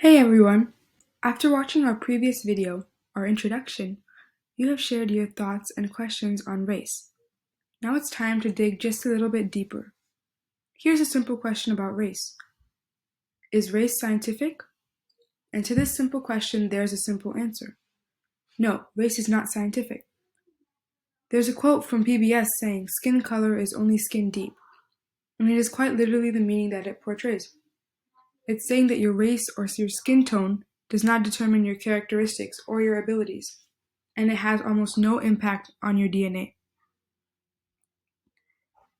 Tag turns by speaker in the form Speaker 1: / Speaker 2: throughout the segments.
Speaker 1: Hey everyone! After watching our previous video, our introduction, you have shared your thoughts and questions on race. Now it's time to dig just a little bit deeper. Here's a simple question about race. Is race scientific? And to this simple question, there's a simple answer. No, race is not scientific. There's a quote from PBS saying, "Skin color is only skin deep." And it is quite literally the meaning that it portrays. It's saying that your race or your skin tone does not determine your characteristics or your abilities, and it has almost no impact on your DNA.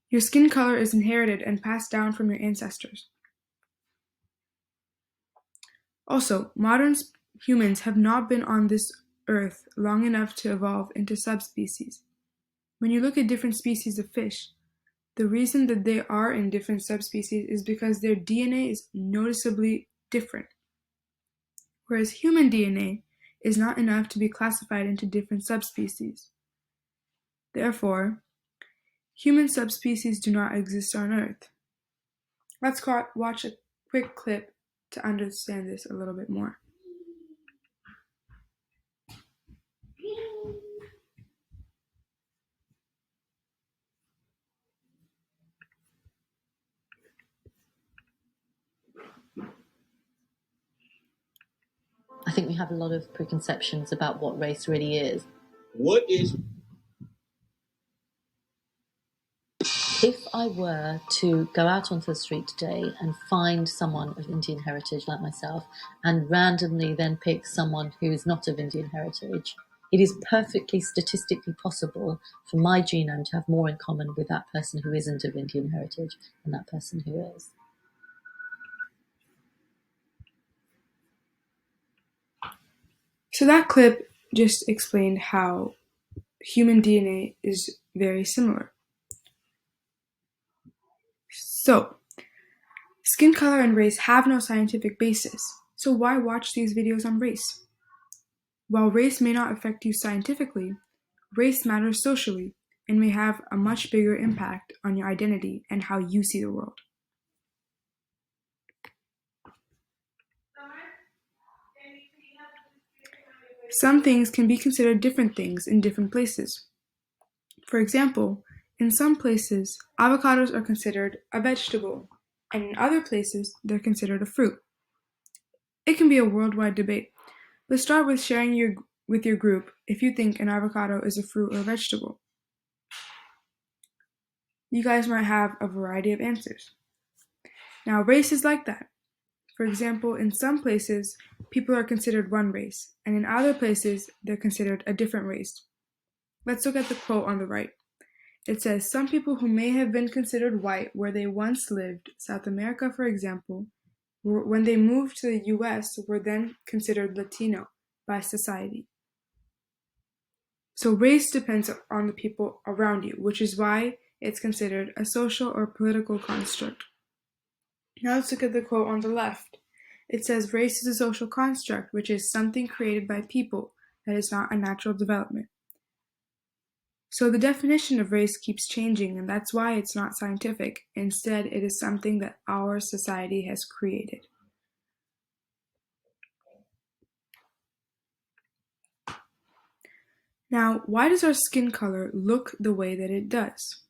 Speaker 1: Your skin color is inherited and passed down from your ancestors. Also, modern humans have not been on this earth long enough to evolve into subspecies. When you look at different species of fish, the reason that they are in different subspecies is because their DNA is noticeably different. Whereas human DNA is not enough to be classified into different subspecies. Therefore, human subspecies do not exist on Earth. Let's watch a quick clip to understand this a little bit more.
Speaker 2: I think we have a lot of preconceptions about what race really is.
Speaker 3: What is?
Speaker 2: If I were to go out onto the street today and find someone of Indian heritage like myself and randomly then pick someone who is not of Indian heritage, it is perfectly statistically possible for my genome to have more in common with that person who isn't of Indian heritage than that person who is.
Speaker 1: So that clip just explained how human DNA is very similar. So, skin color and race have no scientific basis. So why watch these videos on race? While race may not affect you scientifically, race matters socially and may have a much bigger impact on your identity and how you see the world. Some things can be considered different things in different places. For example, in some places, avocados are considered a vegetable, and in other places, they're considered a fruit. It can be a worldwide debate. Let's start with sharing with your group if you think an avocado is a fruit or vegetable. You guys might have a variety of answers. Now, race is like that. For example, in some places, people are considered one race, and in other places, they're considered a different race. Let's look at the quote on the right. It says, "Some people who may have been considered white where they once lived, South America for example, when they moved to the US, were then considered Latino by society." So race depends on the people around you, which is why it's considered a social or political construct. Now let's look at the quote on the left. It says, "Race is a social construct, which is something created by people that is not a natural development." So the definition of race keeps changing, and that's why it's not scientific. Instead, it is something that our society has created. Now, why does our skin color look the way that it does?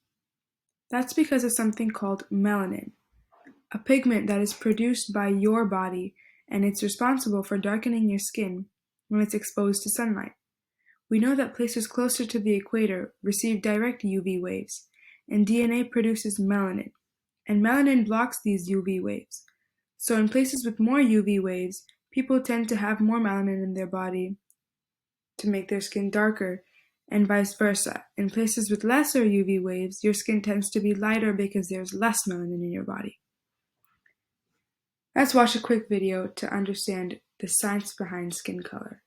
Speaker 1: That's because of something called melanin, a pigment that is produced by your body, and it's responsible for darkening your skin when it's exposed to sunlight. We know that places closer to the equator receive direct UV waves, and DNA produces melanin, and melanin blocks these UV waves. So in places with more UV waves, people tend to have more melanin in their body to make their skin darker, and vice versa. In places with lesser UV waves, your skin tends to be lighter because there's less melanin in your body. Let's watch a quick video to understand the science behind skin color.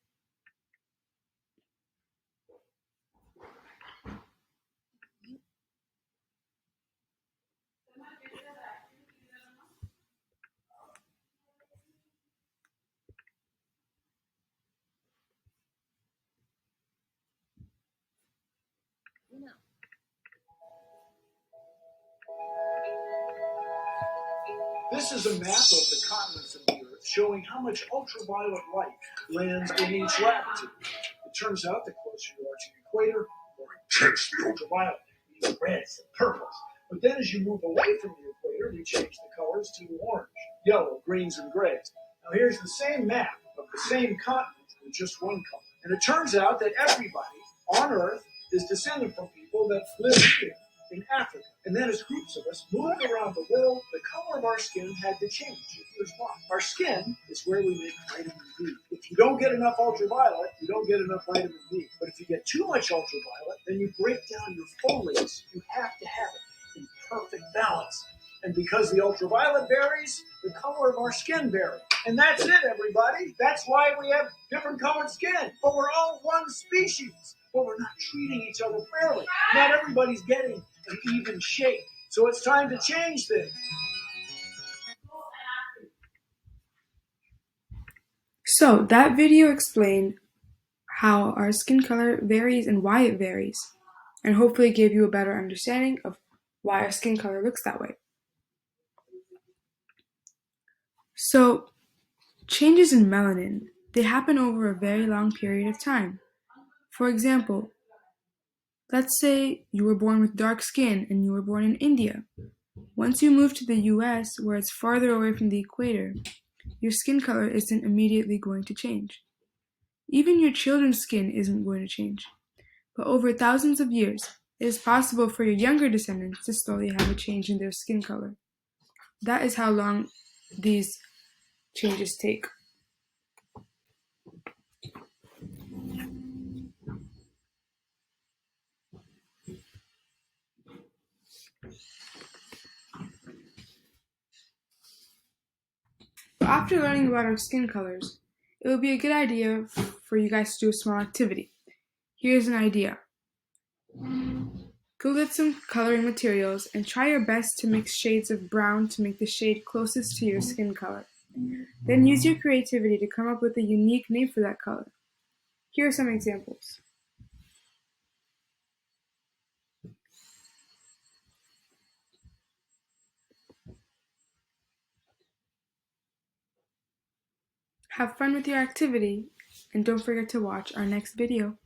Speaker 3: This is a map of the continents of the Earth showing how much ultraviolet light lands in each latitude. It turns out the closer you are to the equator, the more intense the ultraviolet. These reds and purples. But then as you move away from the equator, we change the colors to orange, yellow, greens, and grays. Now here's the same map of the same continent with just one color. And it turns out that everybody on Earth is descended from people that live here in Africa. And then as groups of us moved around the world, the color of our skin had to change. And here's why. Our skin is where we make vitamin D. If you don't get enough ultraviolet, you don't get enough vitamin D. But if you get too much ultraviolet, then you break down your folates. You have to have it in perfect balance. And because the ultraviolet varies, the color of our skin varies. And that's it, everybody. That's why we have different colored skin. But we're all one species. But we're not treating each other fairly. Not everybody's getting an even shake. So it's time to change things.
Speaker 1: So that video explained how our skin color varies and why it varies, and hopefully gave you a better understanding of why our skin color looks that way. So changes in melanin, they happen over a very long period of time. For example, let's say you were born with dark skin and you were born in India. Once you move to the US, where it's farther away from the equator, your skin color isn't immediately going to change. Even your children's skin isn't going to change. But over thousands of years, it is possible for your younger descendants to slowly have a change in their skin color. That is how long these changes take. So after learning about our skin colors, it would be a good idea for you guys to do a small activity. Here's an idea. Go get some coloring materials and try your best to mix shades of brown to make the shade closest to your skin color. Then use your creativity to come up with a unique name for that color. Here are some examples. Have fun with your activity, and don't forget to watch our next video.